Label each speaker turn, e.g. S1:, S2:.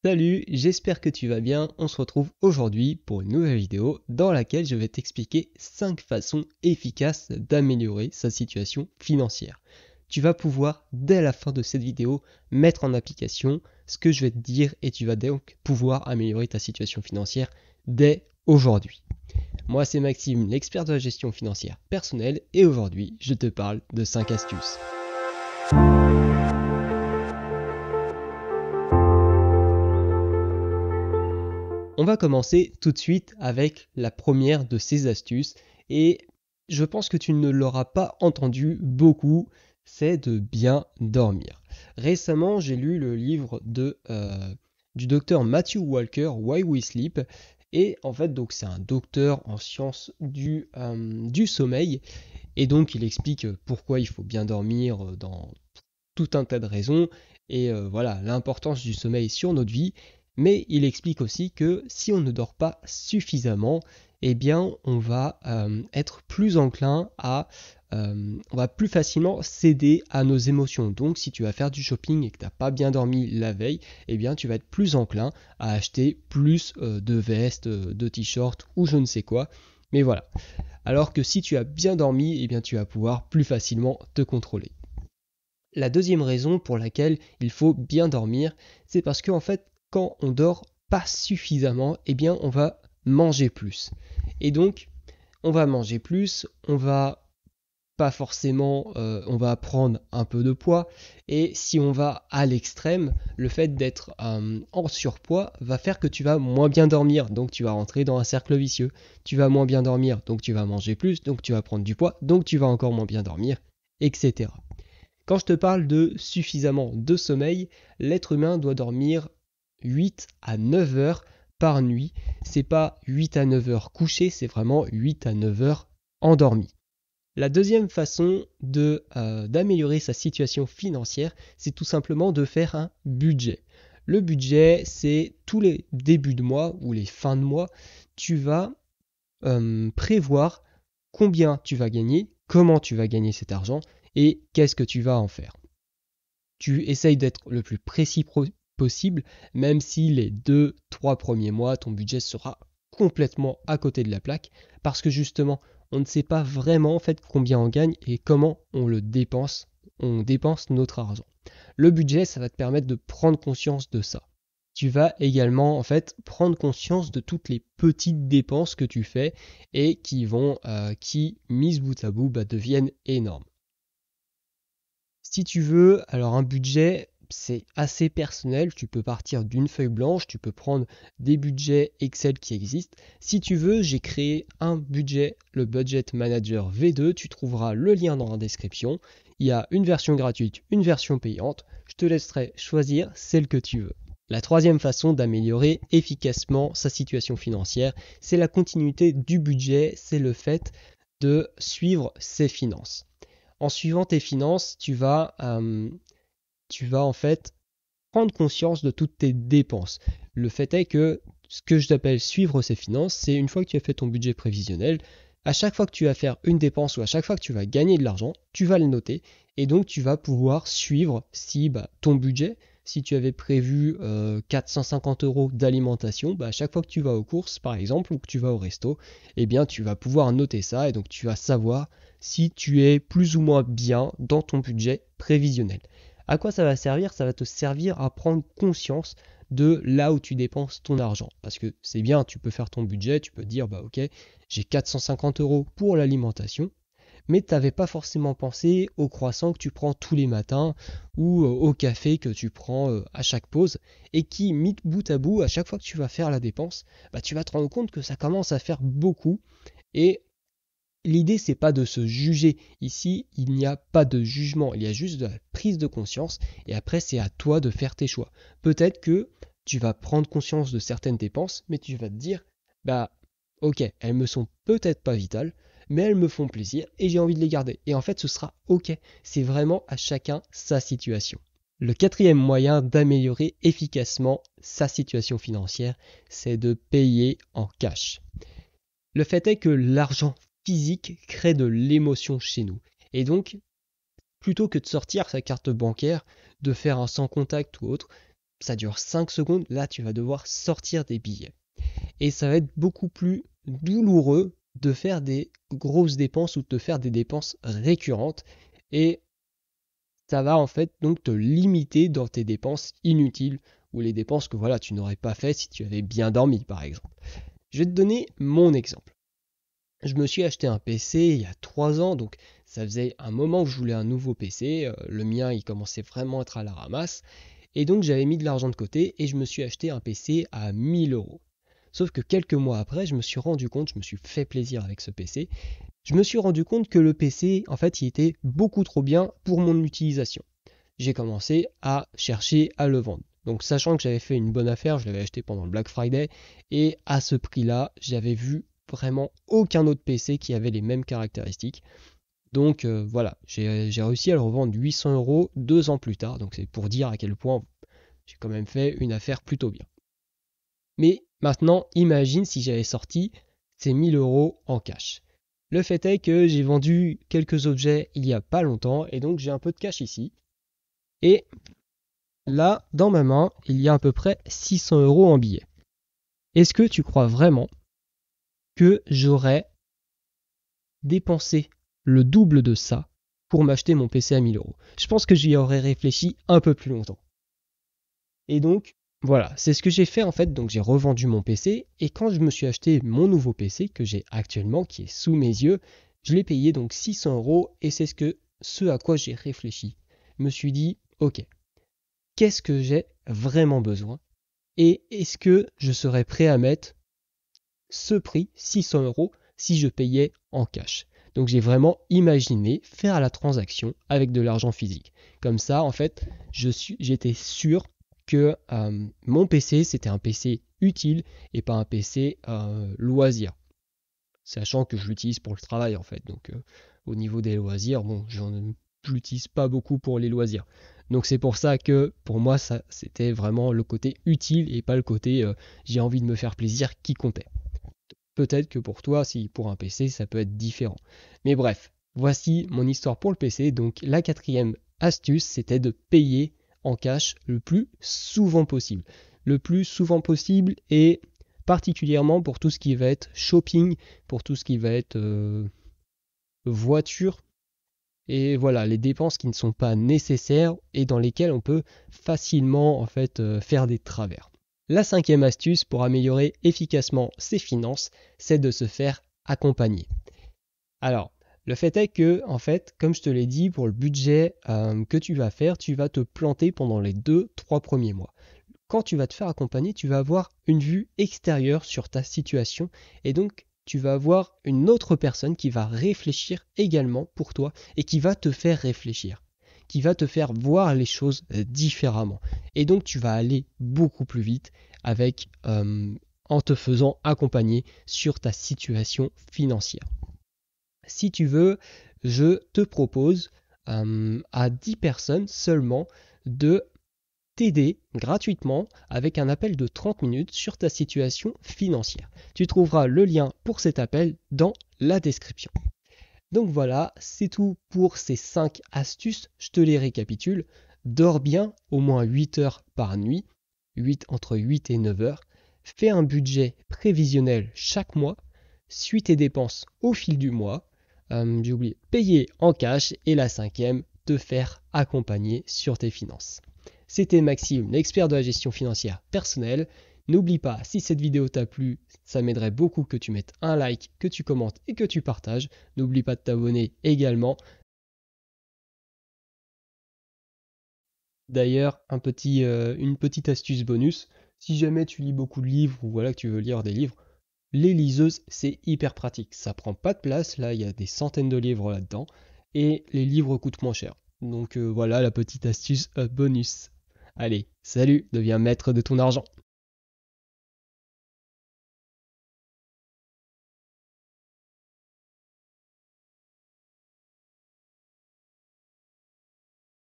S1: Salut, j'espère que tu vas bien. On se retrouve aujourd'hui pour une nouvelle vidéo dans laquelle je vais t'expliquer 5 façons efficaces d'améliorer sa situation financière. Tu vas pouvoir, dès la fin de cette vidéo, mettre en application ce que je vais te dire et tu vas donc pouvoir améliorer ta situation financière dès aujourd'hui. Moi, c'est Maxime, l'expert de la gestion financière personnelle et aujourd'hui, je te parle de 5 astuces. On va commencer tout de suite avec la première de ces astuces et je pense que tu ne l'auras pas entendu beaucoup, c'est de bien dormir. Récemment, j'ai lu le livre du docteur Matthew Walker, Why We Sleep, et en fait, donc c'est un docteur en sciences du sommeil, et donc il explique pourquoi il faut bien dormir dans tout un tas de raisons et voilà l'importance du sommeil sur notre vie. Mais il explique aussi que si on ne dort pas suffisamment, eh bien on va être plus enclin on va plus facilement céder à nos émotions. Donc si tu vas faire du shopping et que tu n'as pas bien dormi la veille, eh bien tu vas être plus enclin à acheter plus de vestes, de t-shirts ou je ne sais quoi. Mais voilà. Alors que si tu as bien dormi, eh bien tu vas pouvoir plus facilement te contrôler. La deuxième raison pour laquelle il faut bien dormir, c'est parce qu'en fait, quand on dort pas suffisamment, eh bien on va manger plus. Et donc, on va manger plus, on va pas forcément, on va prendre un peu de poids. Et si on va à l'extrême, le fait d'être en surpoids va faire que tu vas moins bien dormir. Donc tu vas rentrer dans un cercle vicieux. Tu vas moins bien dormir, donc tu vas manger plus, donc tu vas prendre du poids, donc tu vas encore moins bien dormir, etc. Quand je te parle de suffisamment de sommeil, l'être humain doit dormir 8 à 9 heures par nuit. C'est pas 8 à 9 heures couché, c'est vraiment 8 à 9 heures endormi. La deuxième façon d'améliorer sa situation financière, c'est tout simplement de faire un budget. Le budget, c'est tous les débuts de mois ou les fins de mois, tu vas prévoir combien tu vas gagner, comment tu vas gagner cet argent et qu'est-ce que tu vas en faire. Tu essayes d'être le plus précis possible, même si les 2-3 premiers mois, ton budget sera complètement à côté de la plaque, parce que justement, on ne sait pas vraiment en fait combien on gagne et comment on le dépense, on dépense notre argent. Le budget, ça va te permettre de prendre conscience de ça. Tu vas également en fait prendre conscience de toutes les petites dépenses que tu fais et qui mises bout à bout, deviennent énormes. Si tu veux, alors un budget, c'est assez personnel. Tu peux partir d'une feuille blanche, tu peux prendre des budgets Excel qui existent. Si tu veux, j'ai créé un budget, le Budget Manager V2. Tu trouveras le lien dans la description. Il y a une version gratuite, une version payante. Je te laisserai choisir celle que tu veux. La troisième façon d'améliorer efficacement sa situation financière, c'est la continuité du budget, c'est le fait de suivre ses finances. En suivant tes finances, tu vas en fait prendre conscience de toutes tes dépenses. Le fait est que ce que je t'appelle suivre ses finances, c'est une fois que tu as fait ton budget prévisionnel, à chaque fois que tu vas faire une dépense ou à chaque fois que tu vas gagner de l'argent, tu vas le noter et donc tu vas pouvoir suivre si ton budget, si tu avais prévu 450 € d'alimentation, à chaque fois que tu vas aux courses par exemple ou que tu vas au resto, eh bien tu vas pouvoir noter ça et donc tu vas savoir si tu es plus ou moins bien dans ton budget prévisionnel. À quoi ça va servir? Ça va te servir à prendre conscience de là où tu dépenses ton argent. Parce que c'est bien, tu peux faire ton budget, tu peux dire, ok, j'ai 450 € pour l'alimentation, mais tu n'avais pas forcément pensé au croissant que tu prends tous les matins ou au café que tu prends à chaque pause et qui, mis bout à bout, à chaque fois que tu vas faire la dépense, tu vas te rendre compte que ça commence à faire beaucoup et l'idée, c'est pas de se juger. Ici, il n'y a pas de jugement, il y a juste de la prise de conscience et après, c'est à toi de faire tes choix. Peut-être que tu vas prendre conscience de certaines dépenses, mais tu vas te dire, ok, elles me sont peut-être pas vitales, mais elles me font plaisir et j'ai envie de les garder. Et en fait, ce sera ok. C'est vraiment à chacun sa situation. Le quatrième moyen d'améliorer efficacement sa situation financière, c'est de payer en cash. Le fait est que l'argent physique crée de l'émotion chez nous. Et donc, plutôt que de sortir sa carte bancaire, de faire un sans contact ou autre, ça dure 5 secondes, là tu vas devoir sortir des billets. Et ça va être beaucoup plus douloureux de faire des grosses dépenses ou de faire des dépenses récurrentes. Et ça va en fait donc te limiter dans tes dépenses inutiles ou les dépenses que voilà, tu n'aurais pas fait si tu avais bien dormi par exemple. Je vais te donner mon exemple. Je me suis acheté un PC il y a 3 ans, donc ça faisait un moment que je voulais un nouveau PC. Le mien, il commençait vraiment à être à la ramasse. Et donc j'avais mis de l'argent de côté et je me suis acheté un PC à 1 000 euros. Sauf que quelques mois après, je me suis rendu compte, je me suis fait plaisir avec ce PC, je me suis rendu compte que le PC, en fait, il était beaucoup trop bien pour mon utilisation. J'ai commencé à chercher à le vendre. Donc sachant que j'avais fait une bonne affaire, je l'avais acheté pendant le Black Friday, et à ce prix-là, j'avais vu vraiment aucun autre PC qui avait les mêmes caractéristiques. Donc voilà, j'ai réussi à le revendre 800 euros 2 ans plus tard, donc c'est pour dire à quel point j'ai quand même fait une affaire plutôt bien. Mais maintenant, imagine si j'avais sorti ces 1000 euros en cash. Le fait est que j'ai vendu quelques objets il y a pas longtemps et donc j'ai un peu de cash ici. Et là, dans ma main, il y a à peu près 600 euros en billets. Est-ce que tu crois vraiment que j'aurais dépensé le double de ça pour m'acheter mon PC à 1000 euros? Je pense que j'y aurais réfléchi un peu plus longtemps. Et donc, voilà, c'est ce que j'ai fait en fait. Donc j'ai revendu mon PC et quand je me suis acheté mon nouveau PC que j'ai actuellement, qui est sous mes yeux, je l'ai payé donc 600 euros et c'est ce à quoi j'ai réfléchi. Je me suis dit, ok, qu'est-ce que j'ai vraiment besoin et est-ce que je serais prêt à mettre ce prix, 600 euros, si je payais en cash? Donc j'ai vraiment imaginé faire la transaction avec de l'argent physique. Comme ça, en fait, j'étais sûr que mon PC, c'était un PC utile et pas un PC loisir. Sachant que je l'utilise pour le travail, en fait. Donc au niveau des loisirs, bon, je l'utilise pas beaucoup pour les loisirs. Donc c'est pour ça que pour moi, ça, c'était vraiment le côté utile et pas le côté j'ai envie de me faire plaisir qui comptait. Peut-être que pour toi, si pour un PC, ça peut être différent. Mais bref, voici mon histoire pour le PC. Donc la quatrième astuce, c'était de payer en cash le plus souvent possible. Le plus souvent possible et particulièrement pour tout ce qui va être shopping, pour tout ce qui va être voiture. Et voilà, les dépenses qui ne sont pas nécessaires et dans lesquelles on peut facilement en fait faire des travers. La cinquième astuce pour améliorer efficacement ses finances, c'est de se faire accompagner. Alors, le fait est que, en fait, comme je te l'ai dit, pour le budget que tu vas faire, tu vas te planter pendant les 2-3 premiers mois. Quand tu vas te faire accompagner, tu vas avoir une vue extérieure sur ta situation et donc tu vas avoir une autre personne qui va réfléchir également pour toi et qui va te faire réfléchir, qui va te faire voir les choses différemment. Et donc tu vas aller beaucoup plus vite avec en te faisant accompagner sur ta situation financière. Si tu veux, je te propose à 10 personnes seulement de t'aider gratuitement avec un appel de 30 minutes sur ta situation financière. Tu trouveras le lien pour cet appel dans la description. Donc voilà, c'est tout pour ces 5 astuces. Je te les récapitule. Dors bien, au moins 8 heures par nuit, entre 8 et 9 heures. Fais un budget prévisionnel chaque mois. Suis tes dépenses au fil du mois. J'ai oublié, payer en cash. Et la cinquième, te faire accompagner sur tes finances. C'était Maxime, l'expert de la gestion financière personnelle. N'oublie pas, si cette vidéo t'a plu, ça m'aiderait beaucoup que tu mettes un like, que tu commentes et que tu partages. N'oublie pas de t'abonner également. D'ailleurs, une petite astuce bonus, si jamais tu lis beaucoup de livres ou voilà que tu veux lire des livres, les liseuses, c'est hyper pratique. Ça prend pas de place, là il y a des centaines de livres là-dedans et les livres coûtent moins cher. Donc voilà la petite astuce bonus. Allez, salut, deviens maître de ton argent.